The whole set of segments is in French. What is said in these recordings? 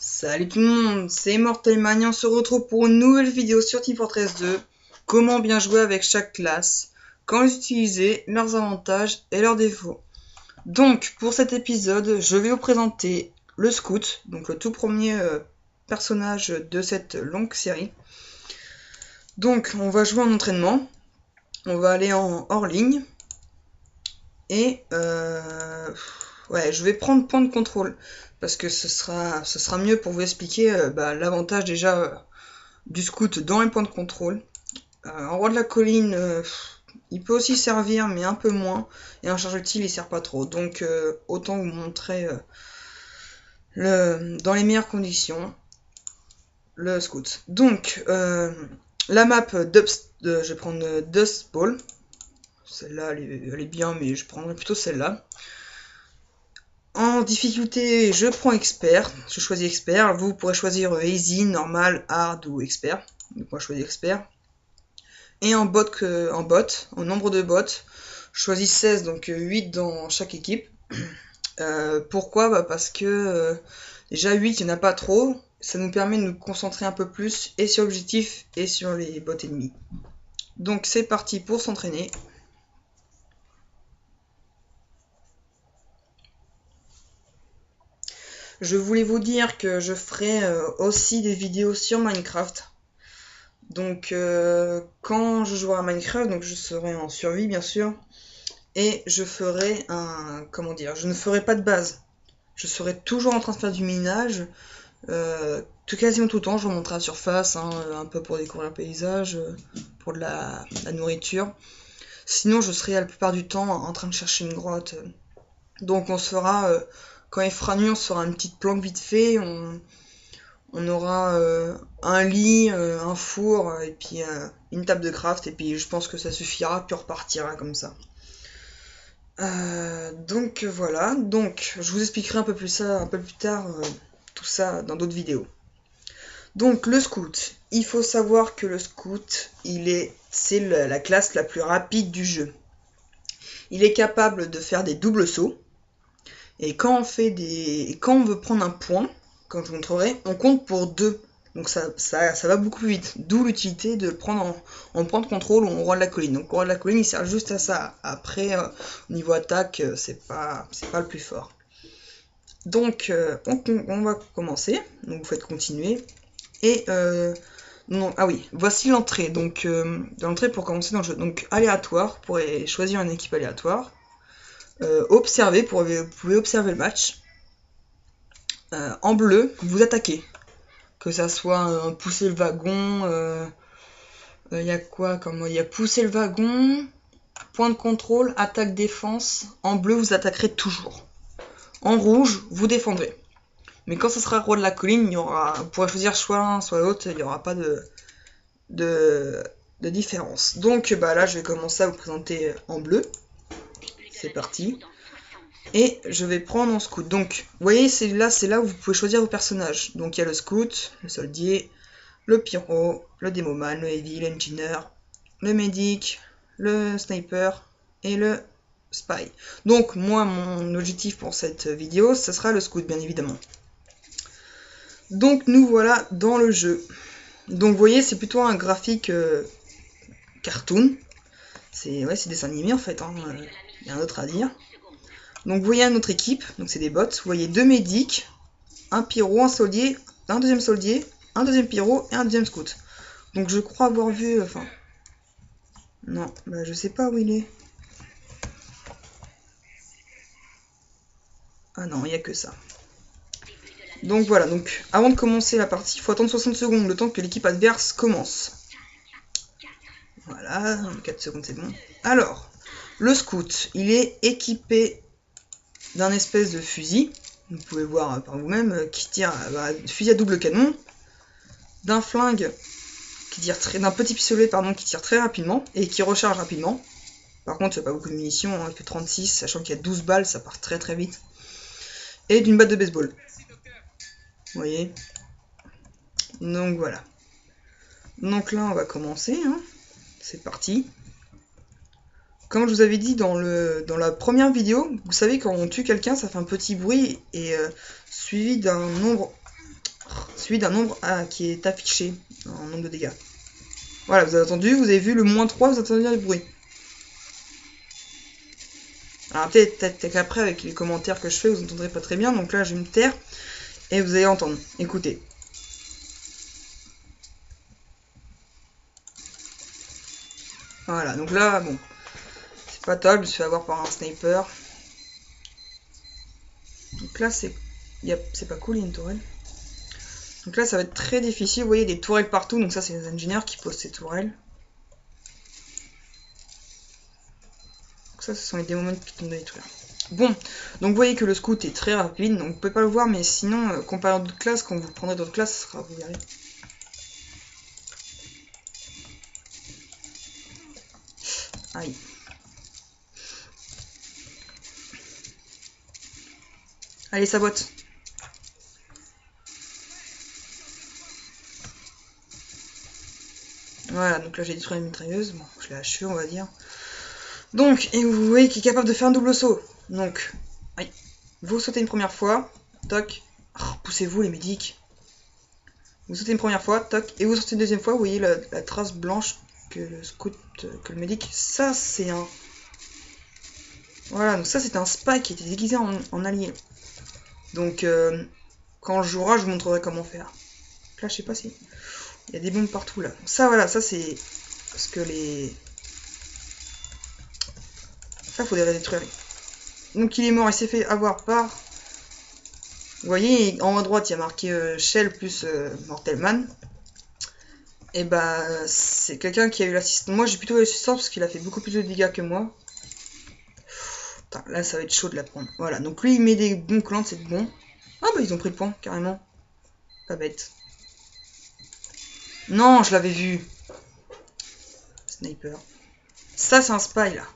Salut tout le monde, c'est Mortelmania, on se retrouve pour une nouvelle vidéo sur Team Fortress 2. Comment bien jouer avec chaque classe, quand les utiliser, leurs avantages et leurs défauts. Donc pour cet épisode, je vais vous présenter le Scout, donc le tout premier personnage de cette longue série. Donc on va jouer en entraînement, on va aller en hors ligne. Et ouais, je vais prendre point de contrôle parce que ce sera mieux pour vous expliquer l'avantage déjà du scout dans les points de contrôle. En roi de la colline, il peut aussi servir mais un peu moins, et un charge utile il sert pas trop, donc autant vous montrer dans les meilleures conditions le scout. Donc la map je vais prendre Dust Bowl. Celle-là, elle est bien, mais je prendrai plutôt celle-là. En difficulté, je prends expert. Je choisis expert. Vous pourrez choisir easy, normal, hard ou expert. Donc moi, je choisis expert. Et en nombre de bots, je choisis 16, donc 8 dans chaque équipe. Pourquoi ? Parce que déjà 8, il n'y en a pas trop. Ça nous permet de nous concentrer un peu plus et sur l'objectif et sur les bots ennemis. Donc c'est parti pour s'entraîner. Je voulais vous dire que je ferai aussi des vidéos sur Minecraft. Donc quand je jouerai à Minecraft, donc je serai en survie bien sûr. Et je ferai je ne ferai pas de base. Je serai toujours en train de faire du minage. Quasiment tout le temps, je remonterai à la surface, un peu pour découvrir le paysage, pour de la nourriture. Sinon je serai la plupart du temps en train de chercher une grotte. Donc on se fera... quand il fera nuit, on se fera une petite planque vite fait, on aura un lit, un four, et puis une table de craft, et puis je pense que ça suffira, puis on repartira comme ça. Donc voilà, donc je vous expliquerai un peu plus tard, tout ça dans d'autres vidéos. Donc le scout, il faut savoir que le scout, c'est la classe la plus rapide du jeu. Il est capable de faire des doubles sauts. Et quand on veut prendre un point, comme je vous montrerai, on compte pour 2. Donc ça va beaucoup plus vite. D'où l'utilité de prendre en point de contrôle ou en roi de la colline. Donc le roi de la colline il sert juste à ça. Après, au niveau attaque, c'est pas le plus fort. Donc on va commencer. Donc vous faites continuer. Et voici l'entrée. Donc l'entrée pour commencer dans le jeu. Donc aléatoire, vous pourrez choisir une équipe aléatoire. Observer, vous pouvez observer le match. En bleu, vous attaquez. Que ça soit pousser le wagon, il y a quoi comme il y a pousser le wagon, point de contrôle, attaque défense. En bleu, vous attaquerez toujours. En rouge, vous défendrez. Mais quand ce sera roi de la colline, vous pourrez choisir soit l'un, soit l'autre, il n'y aura pas de différence. Donc là, je vais commencer à vous présenter en bleu. C'est parti. Et je vais prendre en scout. Donc, vous voyez, c'est là où vous pouvez choisir vos personnages. Donc, il y a le scout, le soldier, le pyro, le démoman, le heavy, l'engineer, le medic, le sniper et le spy. Donc, moi, mon objectif pour cette vidéo, ce sera le scout, bien évidemment. Donc, nous voilà dans le jeu. Donc, vous voyez, c'est plutôt un graphique cartoon. C'est dessin animé, en fait. Il y a un autre à dire. Donc vous voyez notre équipe, donc c'est des bots, vous voyez 2 médics, un pyro, un soldier, un deuxième pyro et un deuxième scout. Donc je crois avoir vu, non, je sais pas où il est. Ah non, il n'y a que ça. Donc voilà, donc avant de commencer la partie, il faut attendre 60 secondes, le temps que l'équipe adverse commence. Voilà, 4 secondes c'est bon. Alors, le scout, il est équipé d'un espèce de fusil, vous pouvez voir par vous-même, qui tire fusil à double canon, d'un flingue d'un petit pistolet qui tire très rapidement et qui recharge rapidement. Par contre, il n'y a pas beaucoup de munitions, il fait 36, sachant qu'il y a 12 balles, ça part très très vite. Et d'une batte de baseball. Vous voyez. Donc voilà. Donc là, on va commencer. C'est parti. Comme je vous avais dit dans la première vidéo, vous savez quand on tue quelqu'un, ça fait un petit bruit et suivi d'un nombre celui d'un nombre qui est affiché en nombre de dégâts. Voilà, vous avez entendu, vous avez vu le -3, vous entendez le bruit. Alors peut-être qu'après, avec les commentaires que je fais, vous n'entendrez pas très bien, donc là je vais me taire, et vous allez entendre. Écoutez. Voilà, donc là, bon, c'est pas top, je me suis fait avoir par un sniper. Donc là, c'est pas cool, il y a une tourelle. Donc là, ça va être très difficile. Vous voyez des tourelles partout. Donc ça, c'est les ingénieurs qui posent ces tourelles. Donc ça, ce sont les démons qui tombent dans les tourelles. Bon, donc vous voyez que le scout est très rapide. Donc vous pouvez pas le voir, mais sinon, comparé à d'autres classes, quand vous prendrez d'autres classes, ce sera, vous verrez. Aïe. Allez, sabote. Voilà, donc là j'ai détruit la mitrailleuse. Bon, je l'ai haché, on va dire. Donc, et vous voyez qu'il est capable de faire un double saut. Donc, aïe. Vous sautez une première fois. Toc. Oh, poussez-vous, les médics. Vous sautez une première fois. Toc. Et vous sautez une deuxième fois. Vous voyez la trace blanche que le scout, que le médic. Ça, c'est un. Voilà, donc ça, c'est un spy qui était déguisé en allié. Donc, quand je jouerai, je vous montrerai comment faire. Là, je sais pas si. Il y a des bombes partout là. Donc ça, voilà, ça c'est. Parce que les. Ça, faut les détruire. Donc, il est mort, il s'est fait avoir par. Vous voyez, en haut à droite, il y a marqué Shell plus Mortelman. Et bah, c'est quelqu'un qui a eu l'assistance. Moi, j'ai plutôt eu l'assistance parce qu'il a fait beaucoup plus de dégâts que moi. Putain, là, ça va être chaud de la prendre. Voilà, donc lui, il met des bons clans, c'est bon. Ah bah, ils ont pris le point, carrément. Pas bête. Non, je l'avais vu. Sniper. Ça, c'est un spy, là.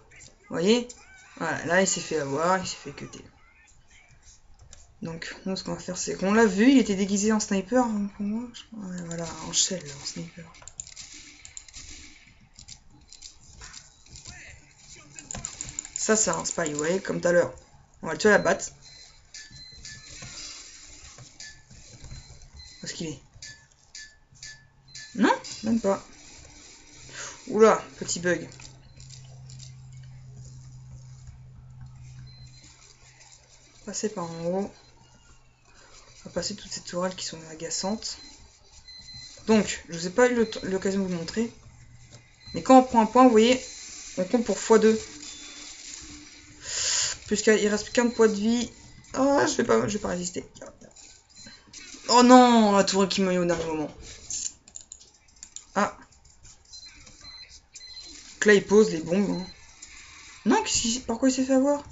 Vous voyez? Voilà, là, il s'est fait avoir, il s'est fait cutter. Donc, nous, ce qu'on va faire, c'est qu'on l'a vu, il était déguisé en sniper, pour moi. Ouais, voilà, en shell, en sniper. Ça, c'est un spy, vous voyez, comme tout à l'heure. On va le tuer à la batte. Où est-ce qu'il est? Non, même pas. Oula, petit bug. Passer par en haut. On va passer toutes ces tourelles qui sont agaçantes. Donc, je vous ai pas eu l'occasion de vous montrer. Mais quand on prend un point, vous voyez, on compte pour x2. Puisqu'il reste qu'un point de vie. Ah, je vais pas résister. Oh non, la tourelle qui m'a eu au dernier moment. Ah. Donc là, il pose les bombes. Hein. Non, pourquoi il s'est fait avoir?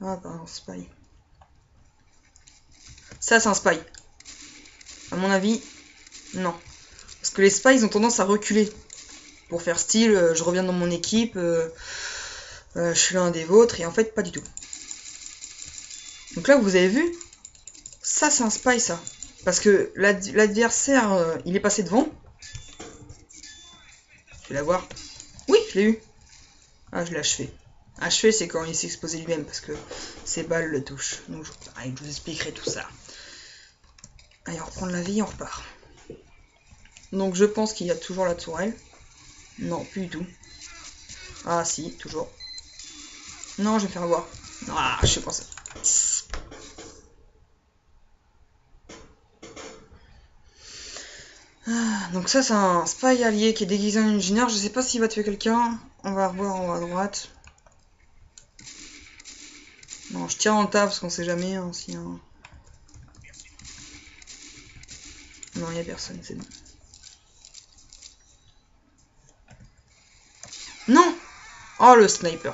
Ah, bah, un spy. Ça, c'est un spy. À mon avis, non. Parce que les spies, ils ont tendance à reculer. Pour faire style, je reviens dans mon équipe, je suis l'un des vôtres, et en fait, pas du tout. Donc là, vous avez vu, ça, c'est un spy, ça. Parce que l'adversaire, il est passé devant. Je vais l'avoir. Oui, je l'ai eu. Ah, je l'ai achevé. Achevé, c'est quand il s'est exposé lui-même, parce que ses balles le touchent. Donc, je vous expliquerai tout ça. Allez, on reprend la vie, on repart. Donc, je pense qu'il y a toujours la tourelle. Non, plus du tout. Ah, si, toujours. Non, je vais me faire avoir. Ah, je sais pas ça. Donc ça, c'est un spy allié qui est déguisé en ingénieur. Je sais pas s'il va tuer quelqu'un. On va revoir en haut à droite. Non, je tire en tas parce qu'on sait jamais hein, si... Hein. Non, il n'y a personne, c'est bon. Non! Oh, le sniper.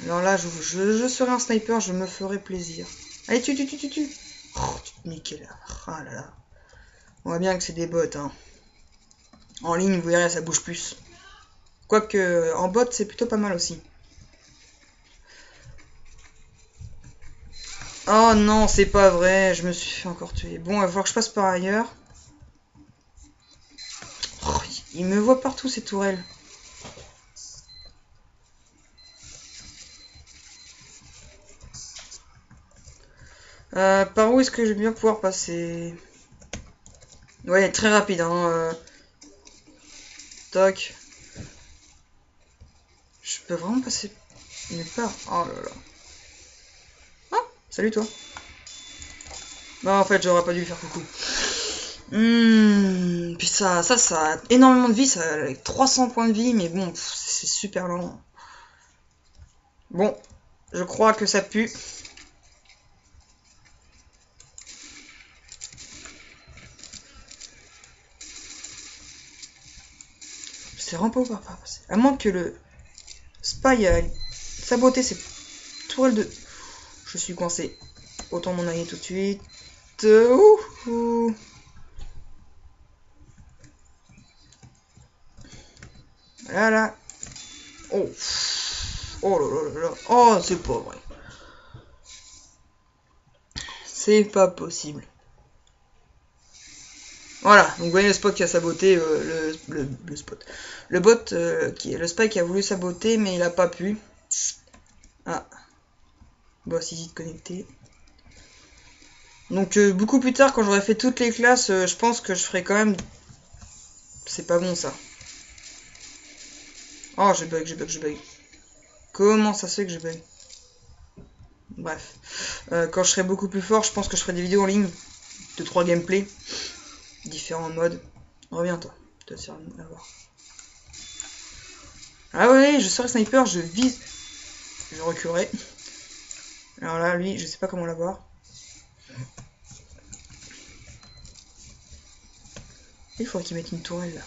Alors là, je serai un sniper, je me ferai plaisir. Allez, tue. Oh, tu te niques là. Ah là là. On voit bien que c'est des bots, hein. En ligne, vous verrez, ça bouge plus. Quoique, en bot, c'est plutôt pas mal aussi. Oh non, c'est pas vrai, je me suis fait encore tuer. Bon, il va falloir que je passe par ailleurs. Oh, il me voit partout, ces tourelles. Par où est-ce que je vais bien pouvoir passer? Ouais, très rapide, hein. Toc. Je peux vraiment passer nulle part. Oh là là. Ah, salut toi. Non, en fait, j'aurais pas dû lui faire coucou. Puis ça a énormément de vie, ça a 300 points de vie, mais bon, c'est super lent. Bon, je crois que ça pue. Je sais vraiment pas où par passer. À moins que le Spy a saboté ses tourelles de... Je suis coincé. Autant m'en aller tout de suite. Ouh. Là. Oh. Oh là là. Oh, c'est pas vrai. C'est pas possible. Voilà, donc vous voyez le spot qui a saboté le spot. Le bot, qui est le spy qui a voulu saboter, mais il a pas pu. Ah. Boss easy de connecter. Donc beaucoup plus tard, quand j'aurai fait toutes les classes, je pense que je ferai quand même... C'est pas bon ça. Oh, je bug. Comment ça se fait que je bug? Bref. Quand je serai beaucoup plus fort, je pense que je ferai des vidéos en ligne de 3 gameplays. Différents modes. Reviens toi. Te sert à voir. Ah ouais, je serai sniper, je vise. Je reculerai. Alors là, lui, je sais pas comment l'avoir. Il faudrait qu'il mette une tourelle là.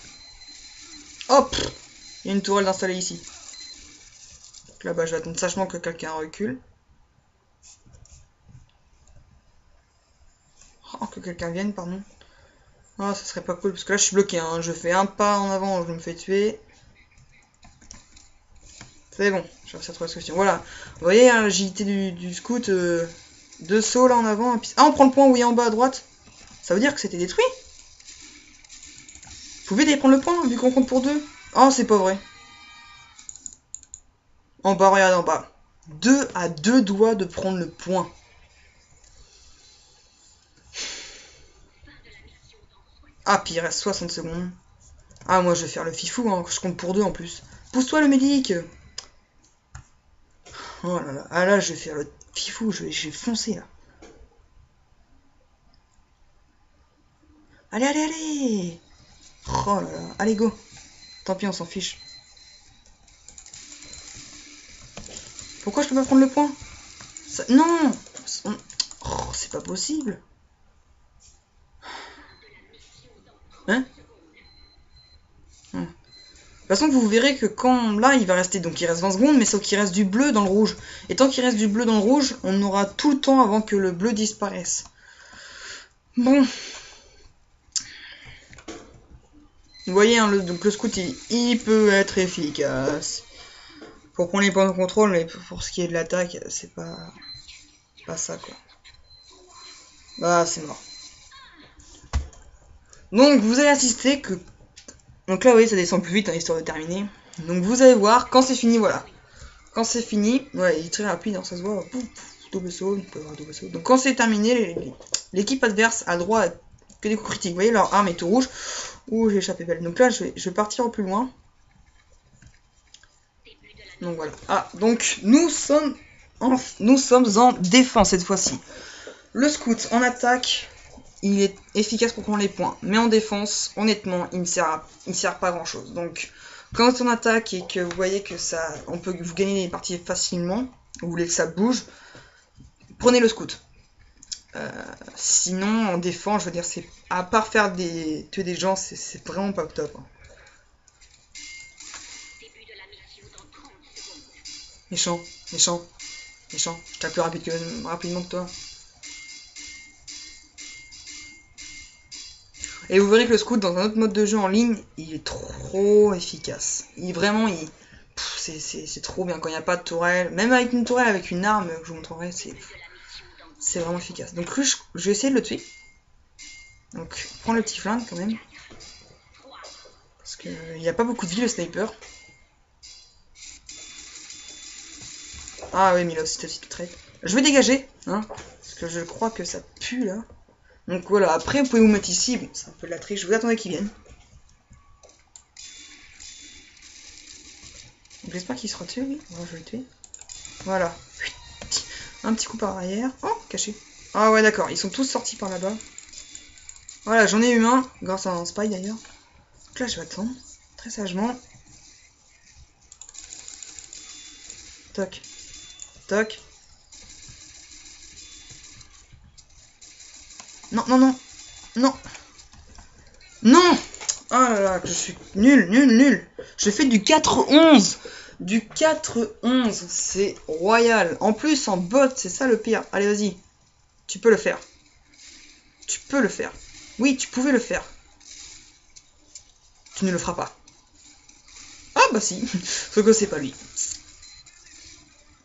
Hop! Il y a une tourelle installée ici. Donc là-bas, je vais attendre sagement que quelqu'un recule. Oh, que quelqu'un vienne, pardon. Oh, ça serait pas cool, parce que là, je suis bloqué. Hein. Je fais un pas en avant, je me fais tuer. C'est bon, je vais réussir à trouver la solution. Voilà. Vous voyez, hein, l'agilité du scout. Deux sauts là en avant. Ah, on prend le point, oui, en bas à droite. Ça veut dire que c'était détruit? Vous pouvez prendre le point, vu qu'on compte pour deux. Oh, c'est pas vrai. En bas, regarde en bas. 2 à 2 doigts de prendre le point. Ah, puis il reste 60 secondes. Ah, moi je vais faire le fifou, hein, je compte pour deux en plus. Pousse-toi le médic. Oh là là. Ah là, je vais faire le fifou, je vais foncer là. Allez. Oh là là. Allez, go. Tant pis, on s'en fiche. Pourquoi je peux pas prendre le point? Ça... Non. Oh, c'est pas possible. Hein? De toute façon, vous verrez que quand là, il va rester, donc il reste 20 secondes, mais sauf qu'il reste du bleu dans le rouge. Et tant qu'il reste du bleu dans le rouge, on aura tout le temps avant que le bleu disparaisse. Bon. Vous voyez, hein, donc le scout, il peut être efficace. Pour prendre les points de contrôle, mais pour ce qui est de l'attaque, c'est pas ça, quoi. Bah, c'est mort. Donc, vous allez assister que... Donc là, vous voyez, ça descend plus vite, hein, histoire de terminer. Donc, vous allez voir, quand c'est fini, voilà. Quand c'est fini, ouais, il est très rapide, hein, ça se voit. Pouf, double saut, il peut avoir double saut. Donc, quand c'est terminé, l'équipe adverse a droit à que des coups critiques. Vous voyez, leur arme est tout rouge. Ouh, j'ai échappé belle. Donc là, je vais partir au plus loin. Donc voilà. Ah, donc nous sommes en défense cette fois-ci. Le scout en attaque, il est efficace pour prendre les points. Mais en défense, honnêtement, il ne sert pas à grand chose. Donc, quand on attaque et que vous voyez que ça, on peut vous gagner les parties facilement, vous voulez que ça bouge, prenez le scout. Sinon, en défense, je veux dire, c'est à part faire tuer des gens, c'est vraiment pas top. Hein. Méchant. Je tape plus rapidement que toi. Et vous verrez que le scout dans un autre mode de jeu en ligne, il est trop efficace. C'est trop bien quand il n'y a pas de tourelle. Même avec une tourelle, avec une arme que je vous montrerai, c'est vraiment efficace. Donc lui, je vais essayer de le tuer. Donc prends le petit flingue quand même. Parce qu'il n'y a pas beaucoup de vie le sniper. Ah oui, Milos, c'était aussi tout trait. Je vais dégager, hein. Parce que je crois que ça pue là. Donc voilà, après vous pouvez vous mettre ici, bon c'est un peu de la triche, vous attendez qu'ils viennent. J'espère qu'il sera tué, oui. Bon, je vais le tuer. Voilà. Un petit coup par arrière. Oh, caché. Ah ouais, d'accord. Ils sont tous sortis par là-bas. Voilà, j'en ai eu un, grâce à un spy d'ailleurs. Donc là, je vais attendre. Très sagement. Toc. Toc. Non, non, non. Non. Non. Ah là là, que je suis nul, nul, nul. Je fais du 4-11. Du 4-11. C'est royal. En plus, en bot, c'est ça le pire. Allez, vas-y. Tu peux le faire. Tu peux le faire. Oui, tu pouvais le faire. Tu ne le feras pas. Ah bah si. Sauf que c'est pas lui.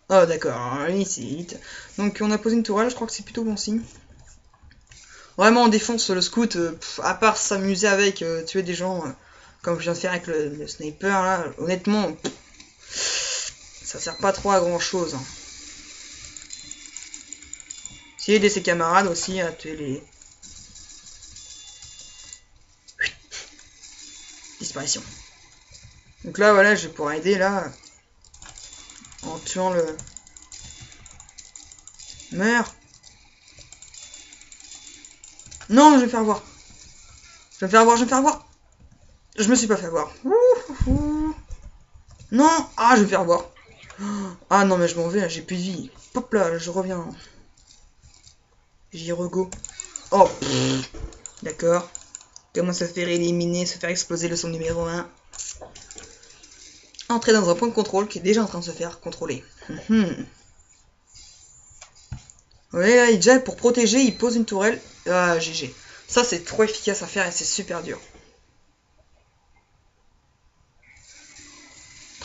Ah d'accord, lui c'est élite. Donc on a posé une tourelle, je crois que c'est plutôt bon signe. Vraiment en défense, le scout, à part s'amuser avec, tuer des gens, comme je viens de faire avec le sniper, là, honnêtement, ça sert pas trop à grand chose. Hein. Si aider ses camarades aussi à tuer les... Disparition. Donc là, voilà, je vais pouvoir aider, là, en tuant le... Meurs. Non, je vais me faire voir. Je vais me faire voir, je vais me faire voir. Je me suis pas fait voir. Non. Ah, je vais me faire voir. Ah non, mais je m'en vais, là, j'ai plus de vie. Hop là, je reviens. J'y rego. Oh, d'accord. Comment se faire éliminer, se faire exploser le son numéro 1. Entrer dans un point de contrôle qui est déjà en train de se faire contrôler. Ouais, là, déjà, pour protéger, il pose une tourelle. Ah, GG. Ça, c'est trop efficace à faire et c'est super dur.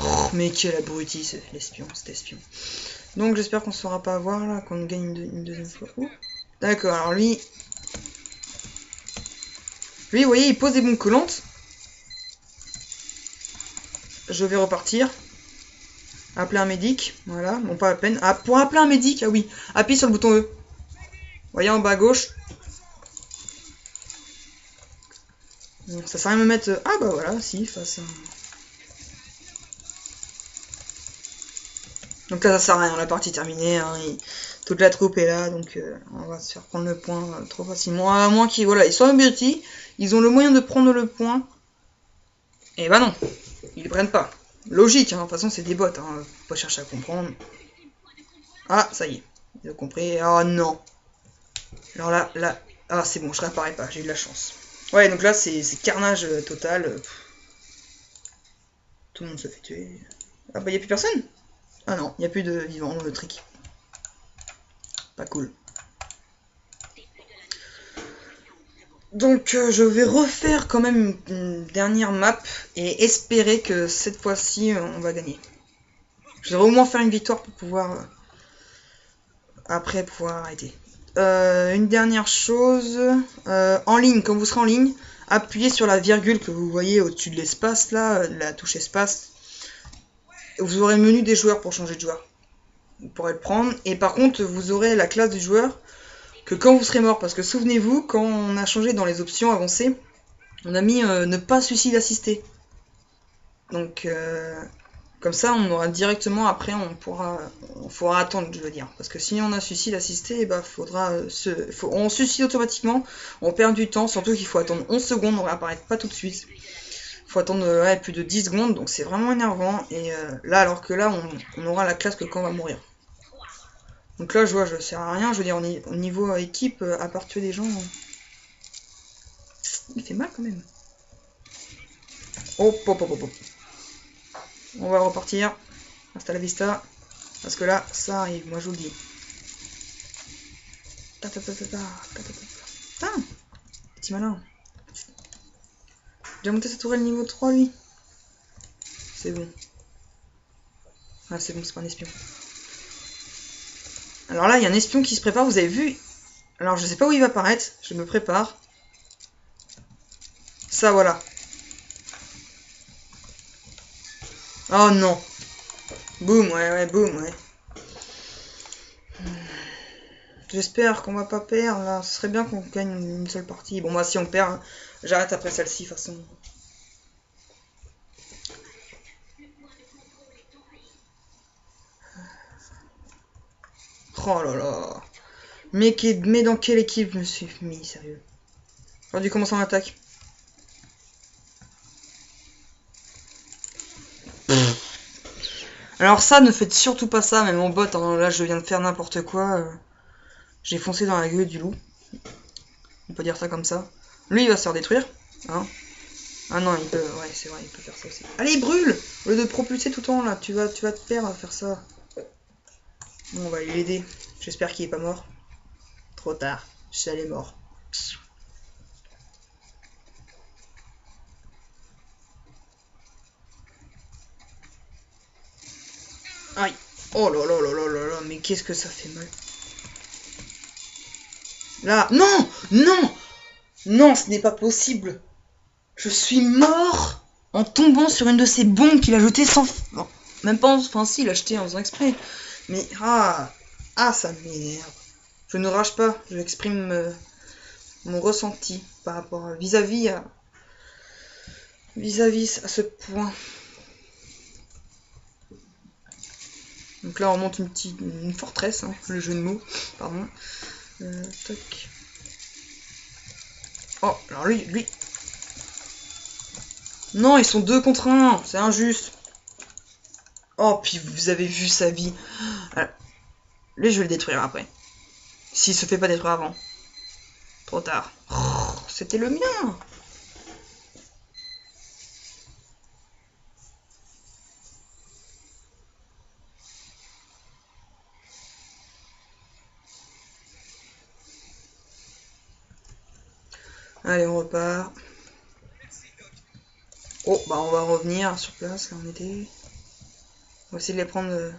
Oh, mais quel abruti, cet espion. Donc, j'espère qu'on ne se fera pas avoir, là, qu'on gagne une deuxième fois. D'accord, alors lui... Lui, vous voyez, il pose des bombes collantes. Je vais repartir. Appeler un médic. Voilà, bon, pas à peine. Ah, pour appeler un médic, ah oui. Appuie sur le bouton E. Vous voyez en bas à gauche. Bon, ça sert à rien de me mettre... Ah bah voilà, si, face à... Donc là, ça sert à rien, la partie est terminée. Hein, toute la troupe est là, donc on va se faire prendre le point trop facilement. À moins qu'ils voilà, ils soient abrutis, ils ont le moyen de prendre le point. Et bah non, ils le prennent pas. Logique, hein, de toute façon, c'est des bots, hein, faut pas chercher à comprendre. Ah, ça y est, ils ont compris. Oh non. Alors là, ah c'est bon, je réapparais pas, j'ai eu de la chance. Ouais, donc là, c'est carnage total. Tout le monde se fait tuer. Ah bah, y a plus personne. Ah non, il n'y a plus de vivants dans le trick. Pas cool. Donc je vais refaire quand même une dernière map et espérer que cette fois-ci on va gagner. Je devrais au moins faire une victoire pour pouvoir après pouvoir arrêter. Une dernière chose, en ligne, quand vous serez en ligne, appuyez sur la virgule que vous voyez au-dessus de l'espace là, la touche espace. Vous aurez le menu des joueurs pour changer de joueur. Vous pourrez le prendre et par contre vous aurez la classe du joueur que quand vous serez mort, parce que souvenez-vous, quand on a changé dans les options avancées, on a mis ne pas suicide assisté. Donc comme ça on aura directement après on faudra attendre, je veux dire, parce que si on a suicide assisté, bah on suicide automatiquement, on perd du temps, surtout qu'il faut attendre 11 secondes, on réapparaît pas tout de suite. Il faut attendre plus de 10 secondes, donc c'est vraiment énervant. Et là, alors que là, on aura la classe que quand on va mourir. Donc là, je vois, je sers à rien. Je veux dire, au niveau équipe, à part tuer des gens, il fait mal quand même. Oh, pop, pop, pop. On va repartir. Hasta la vista. Parce que là, ça arrive, moi je vous le dis. Putain, petit malin. J'ai monté sa tourelle niveau 3, lui. C'est bon. Ah, c'est bon, c'est pas un espion. Alors là, il y a un espion qui se prépare, vous avez vu. Alors, je sais pas où il va apparaître, je me prépare. Ça, voilà. Oh non. Boum, ouais, boum, ouais. J'espère qu'on va pas perdre là. Ce serait bien qu'on gagne une seule partie. Bon, moi, si on perd, j'arrête après celle-ci, de toute façon. Oh là là. Mais dans quelle équipe je me suis mis, sérieux? J'aurais dû commencer en attaque. Alors ça, ne faites surtout pas ça, mais mon bot, hein, là je viens de faire n'importe quoi. J'ai foncé dans la gueule du loup. On peut dire ça comme ça. Lui, il va se faire détruire. Hein. Ah non, il peut... Ouais, c'est vrai, il peut faire ça aussi. Allez, brûle! Au lieu de propulser tout le temps, là, tu vas te perdre à faire ça. Bon, on va l'aider. J'espère qu'il est pas mort. Trop tard. Elle est mort. Aïe. Oh là là là là là là, mais qu'est-ce que ça fait mal. Là, non! Non! Non, ce n'est pas possible. Je suis mort en tombant sur une de ces bombes qu'il a jetées sans... Non, même pas... Enfin, si, il a jeté en faisant exprès. Mais, ça m'énerve. Je ne rage pas, je exprime mon ressenti par rapport à... vis-à-vis à ce point. Donc là, on monte une forteresse, hein, le jeu de mots, pardon. Toc. Oh, alors lui. Non, ils sont 2 contre 1, c'est injuste. Oh, puis vous avez vu sa vie. Alors, lui, je vais le détruire après. S'il se fait pas détruire avant. Trop tard. Oh, c'était le mien. Allez, on repart. Oh, bah on va revenir sur place, là on était. On va essayer de les prendre...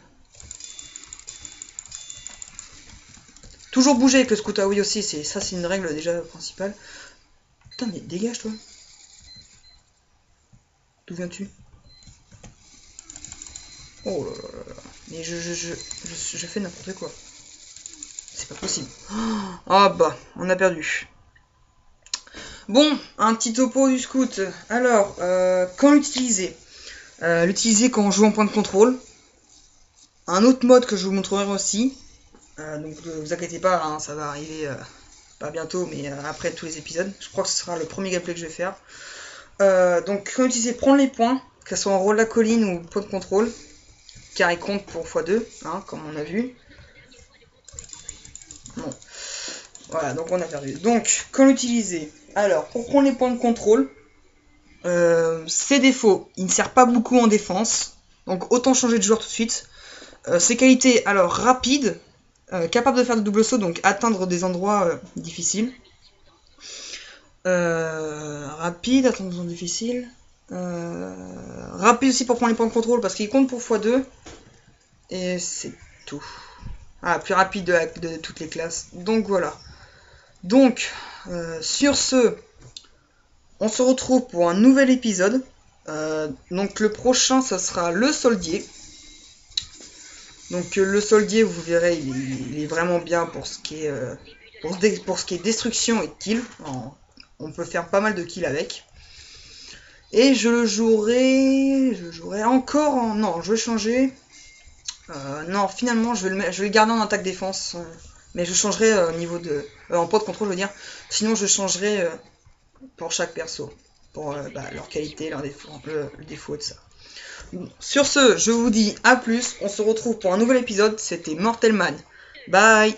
Toujours bouger avec le scout, ah oui aussi, ça c'est une règle déjà principale. Putain, mais dégage toi. D'où viens-tu? Oh là là là là. Mais je fais n'importe quoi. C'est pas possible. Ah bah, on a perdu. Bon, un petit topo du scout. Alors, quand l'utiliser? L'utiliser quand on joue en point de contrôle. Un autre mode que je vous montrerai aussi. Donc ne vous inquiétez pas, hein, ça va arriver pas bientôt, mais après tous les épisodes. Je crois que ce sera le premier gameplay que je vais faire. Donc quand utiliser prendre les points, que ce soit en rôle de la colline ou point de contrôle, car il compte pour x2, hein, comme on a vu. Bon. Voilà, donc on a perdu. Donc, quand l'utiliser? Alors, pour prendre les points de contrôle, ses défauts, il ne sert pas beaucoup en défense, donc autant changer de joueur tout de suite. Ses qualités, alors rapide, capable de faire de double saut, donc atteindre des endroits difficiles. Rapide, atteindre des endroits difficiles. Rapide aussi pour prendre les points de contrôle, parce qu'il compte pour x2. Et c'est tout. Ah, plus rapide de toutes les classes. Donc voilà. Donc, sur ce, on se retrouve pour un nouvel épisode. Donc le prochain, ça sera le soldier. Donc le soldier, vous verrez, il est vraiment bien pour ce qui est pour ce qui est destruction et kill. On peut faire pas mal de kills avec. Et je jouerai encore en... Non, je vais changer. Non, finalement, je vais le garder en attaque défense. Mais je changerai au niveau de... en point de contrôle, je veux dire. Sinon, je changerai pour chaque perso. Pour leur qualité, leur défaut, le défaut de ça. Sur ce, je vous dis à plus. On se retrouve pour un nouvel épisode. C'était Mortal Man. Bye!